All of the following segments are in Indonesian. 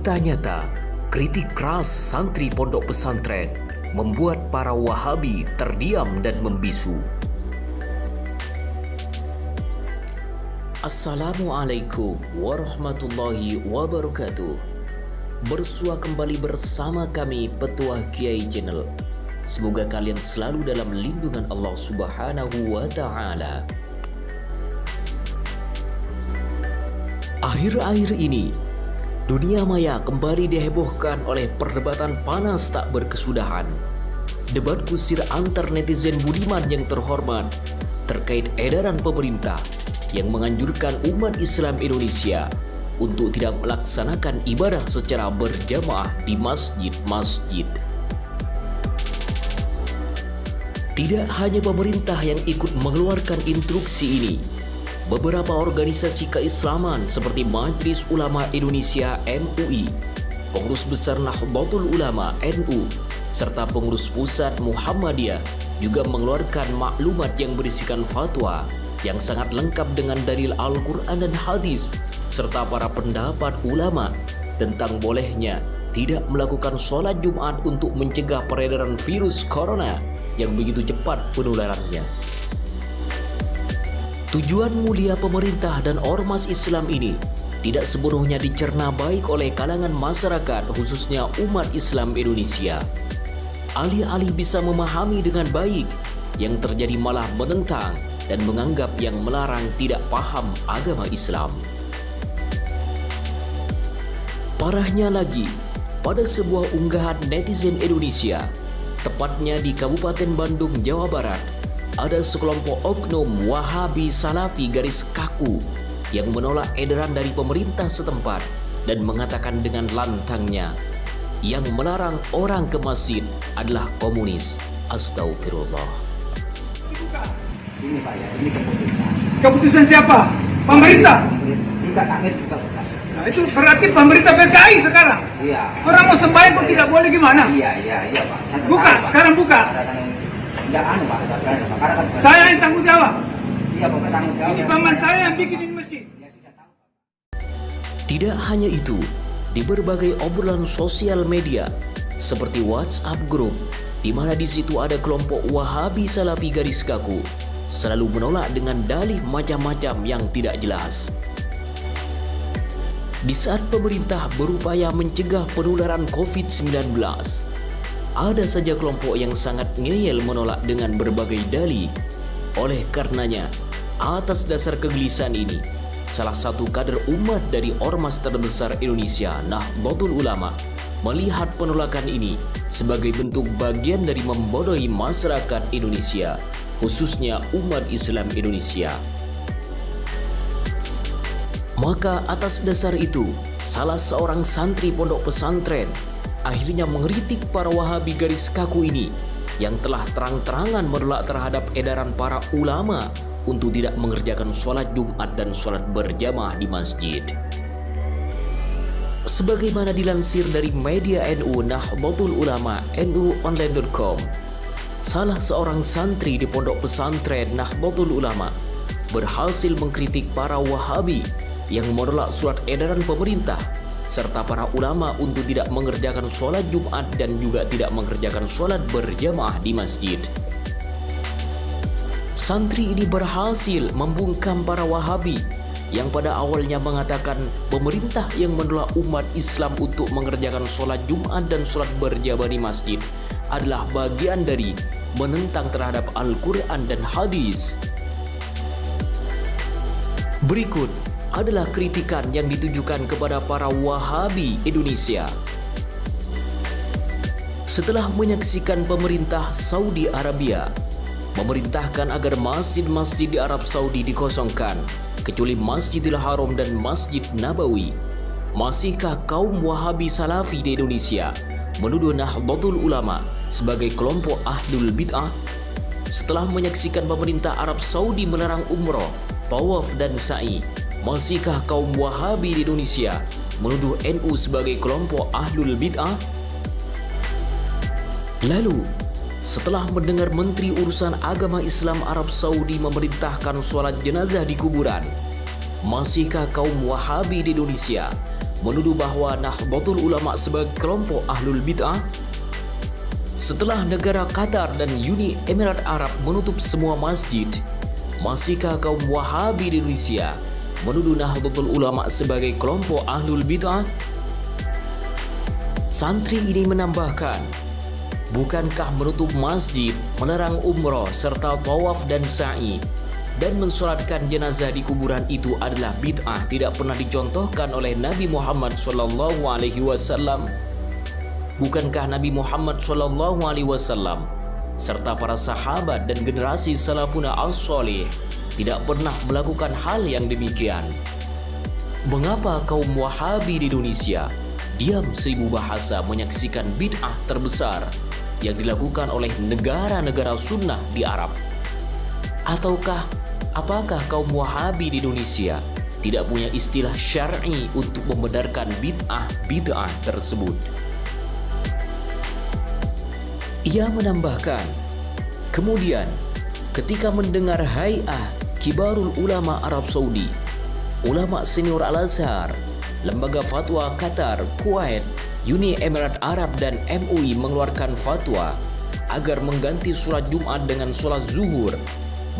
Fakta nyata, kritik keras santri pondok pesantren membuat para Wahabi terdiam dan membisu. Assalamualaikum warahmatullahi wabarakatuh. Bersua kembali bersama kami Petuah Kiai Channel. Semoga kalian selalu dalam lindungan Allah Subhanahu wa Ta'ala. Akhir-akhir ini, dunia maya kembali dihebohkan oleh perdebatan panas tak berkesudahan. Debat kusir antar netizen budiman yang terhormat terkait edaran pemerintah yang menganjurkan umat Islam Indonesia untuk tidak melaksanakan ibadah secara berjamaah di masjid-masjid. Tidak hanya pemerintah yang ikut mengeluarkan instruksi ini, beberapa organisasi keislaman seperti Majelis Ulama Indonesia MUI, Pengurus Besar Nahdlatul Ulama NU, serta Pengurus Pusat Muhammadiyah juga mengeluarkan maklumat yang berisikan fatwa yang sangat lengkap dengan dalil Al-Quran dan hadis serta para pendapat ulama tentang bolehnya tidak melakukan sholat Jumat untuk mencegah peredaran virus corona yang begitu cepat penularannya. Tujuan mulia pemerintah dan ormas Islam ini tidak sepenuhnya dicerna baik oleh kalangan masyarakat, khususnya umat Islam Indonesia. Alih-alih bisa memahami dengan baik, yang terjadi malah menentang dan menganggap yang melarang tidak paham agama Islam. Parahnya lagi, pada sebuah unggahan netizen Indonesia, tepatnya di Kabupaten Bandung, Jawa Barat, ada sekelompok oknum Wahabi Salafi garis kaku yang menolak edaran dari pemerintah setempat dan mengatakan dengan lantangnya, yang melarang orang ke masjid adalah komunis. Astagfirullah. Ini Pak ya, ini keputusan. Keputusan siapa? Pemerintah? Juga takmir juga bukan. Nah itu berarti pemerintah PKI sekarang? Iya. Orang mau sembahyang kok tidak boleh gimana? Iya Pak. Buka, sekarang buka. Tidak Pak. Saya yang tanggung jawab. Iya Pak, tanggung jawab. Ini paman saya yang bikin ini masjid. Tidak hanya itu, di berbagai obrolan sosial media seperti WhatsApp Group, di mana di situ ada kelompok Wahabi Salafi garis kaku, selalu menolak dengan dalih macam-macam yang tidak jelas. Di saat pemerintah berupaya mencegah penularan COVID-19, ada saja kelompok yang sangat ngeyel menolak dengan berbagai dalih. Oleh karenanya, atas dasar kegelisahan ini, salah satu kader umat dari ormas terbesar Indonesia, Nahdlatul Ulama, melihat penolakan ini sebagai bentuk bagian dari membodohi masyarakat Indonesia, khususnya umat Islam Indonesia. Maka atas dasar itu, salah seorang santri pondok pesantren akhirnya mengkritik para Wahabi garis kaku ini yang telah terang-terangan menolak terhadap edaran para ulama untuk tidak mengerjakan sholat Jumat dan sholat berjamaah di masjid. Sebagaimana dilansir dari media NU Nahdlatul Ulama nuonline.com, salah seorang santri di pondok pesantren Nahdlatul Ulama berhasil mengkritik para Wahabi yang menolak surat edaran pemerintah serta para ulama untuk tidak mengerjakan sholat Jumat dan juga tidak mengerjakan sholat berjamaah di masjid. Santri ini berhasil membungkam para Wahabi yang pada awalnya mengatakan pemerintah yang menolak umat Islam untuk mengerjakan sholat Jumat dan sholat berjamaah di masjid adalah bagian dari menentang terhadap Al-Quran dan hadis. Berikut adalah kritikan yang ditujukan kepada para Wahabi Indonesia. Setelah menyaksikan pemerintah Saudi Arabia memerintahkan agar masjid-masjid di Arab Saudi dikosongkan, kecuali Masjidil Haram dan Masjid Nabawi, masihkah kaum Wahabi Salafi di Indonesia menuduh Nahdlatul Ulama sebagai kelompok Ahlul Bid'ah? Setelah menyaksikan pemerintah Arab Saudi melarang umroh, tawaf dan sa'i, masihkah kaum Wahabi di Indonesia menuduh NU sebagai kelompok Ahlul Bid'ah? Lalu, setelah mendengar Menteri Urusan Agama Islam Arab Saudi memerintahkan sholat jenazah di kuburan, masihkah kaum Wahabi di Indonesia menuduh bahwa Nahdlatul Ulama sebagai kelompok ahlul bid'ah? Setelah negara Qatar dan Uni Emirat Arab menutup semua masjid, masihkah kaum Wahabi di Indonesia menuduh Nahdlatul Ulama sebagai kelompok ahlul bid'ah? Santri ini menambahkan, bukankah menutup masjid, melarang umroh serta tawaf dan sa'i, dan mensolatkan jenazah di kuburan itu adalah bid'ah tidak pernah dicontohkan oleh Nabi Muhammad SAW? Bukankah Nabi Muhammad SAW serta para sahabat dan generasi salafuna as-solih tidak pernah melakukan hal yang demikian? Mengapa kaum Wahabi di Indonesia diam seribu bahasa menyaksikan bid'ah terbesar yang dilakukan oleh negara-negara sunnah di Arab? Ataukah apakah kaum Wahabi di Indonesia tidak punya istilah syar'i untuk membenarkan bid'ah tersebut? Ia menambahkan, kemudian ketika mendengar Hay'ah Kibarul Ulama Arab Saudi, ulama senior Al-Azhar, Lembaga Fatwa Qatar, Kuwait, Uni Emirat Arab dan MUI mengeluarkan fatwa agar mengganti sholat Jumat dengan sholat zuhur,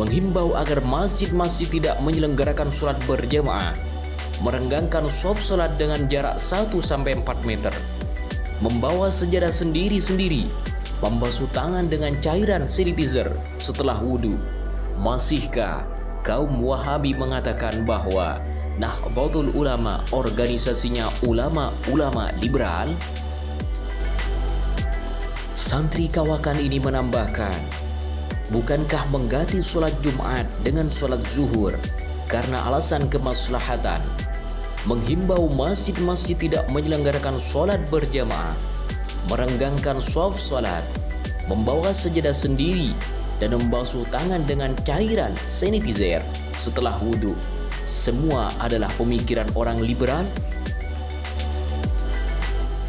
menghimbau agar masjid-masjid tidak menyelenggarakan sholat berjamaah, merenggangkan shaf sholat dengan jarak 1-4 meter, membawa sejadah sendiri-sendiri, membasuh tangan dengan cairan sanitizer setelah wudhu. Masihkah kaum Wahabi mengatakan bahwa Nahdlatul Ulama organisasinya ulama-ulama liberal? Santri kawakan ini menambahkan, bukankah mengganti sholat Jumat dengan sholat zuhur karena alasan kemaslahatan, menghimbau masjid-masjid tidak menyelenggarakan sholat berjamaah, merenggangkan shaf sholat, membawa sejadah sendiri, dan membasuh tangan dengan cairan sanitizer setelah wudhu, semua adalah pemikiran orang liberal?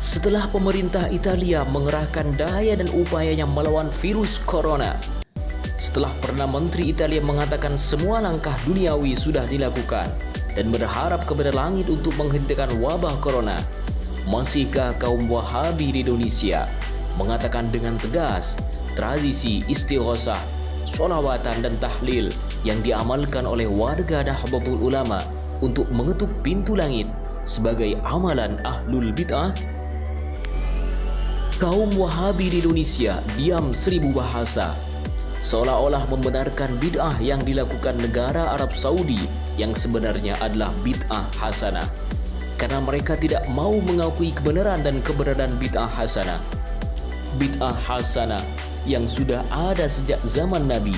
Setelah pemerintah Italia mengerahkan daya dan upayanya melawan virus corona, setelah Perdana Menteri Italia mengatakan semua langkah duniawi sudah dilakukan dan berharap kepada langit untuk menghentikan wabah corona, masihkah kaum Wahabi di Indonesia mengatakan dengan tegas tradisi istighosah, sholawatan dan tahlil yang diamalkan oleh warga Nahdlatul Ulama untuk mengetuk pintu langit sebagai amalan ahlul bid'ah? Kaum Wahabi di Indonesia diam seribu bahasa, seolah-olah membenarkan bid'ah yang dilakukan negara Arab Saudi yang sebenarnya adalah bid'ah hasanah, karena mereka tidak mau mengakui kebenaran dan keberadaan bid'ah hasanah. Bid'ah hasanah yang sudah ada sejak zaman Nabi,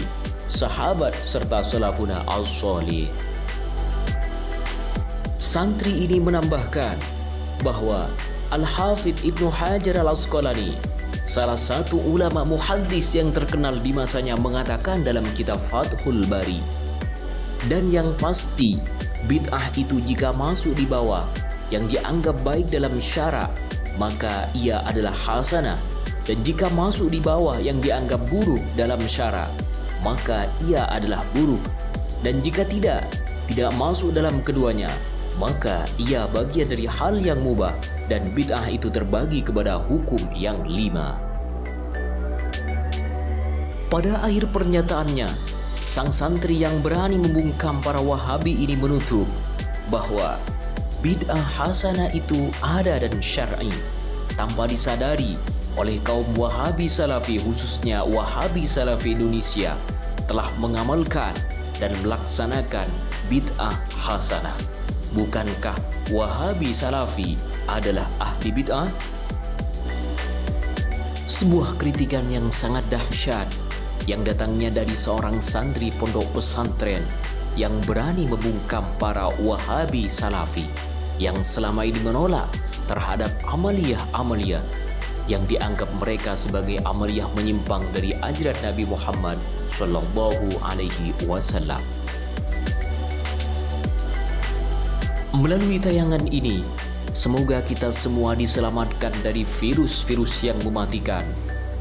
sahabat serta salafuna as-solih. Santri ini menambahkan bahwa Al-Hafidh Ibnu Hajar Al-Asqalani, salah satu ulama muhaddis yang terkenal di masanya, mengatakan dalam kitab Fathul Bari, dan yang pasti bid'ah itu jika masuk di bawah yang dianggap baik dalam syara, maka ia adalah hasanah, dan jika masuk di bawah yang dianggap buruk dalam syara, maka ia adalah buruk, dan jika tidak masuk dalam keduanya, maka ia bagian dari hal yang mubah, dan bid'ah itu terbagi kepada hukum yang 5. Pada akhir pernyataannya, sang santri yang berani membungkam para Wahabi ini menutup bahwa bid'ah hasanah itu ada dan syar'i, tanpa disadari oleh kaum Wahabi Salafi, khususnya Wahabi Salafi Indonesia, telah mengamalkan dan melaksanakan bid'ah hasanah. Bukankah Wahabi Salafi adalah ahli bid'ah? Sebuah kritikan yang sangat dahsyat yang datangnya dari seorang santri pondok pesantren yang berani membungkam para Wahabi Salafi yang selama ini menolak terhadap amaliyah-amaliyah yang dianggap mereka sebagai amaliyah menyimpang dari ajaran Nabi Muhammad SAW. Melalui tayangan ini, semoga kita semua diselamatkan dari virus-virus yang mematikan,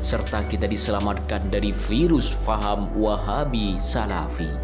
serta kita diselamatkan dari virus faham Wahabi Salafi.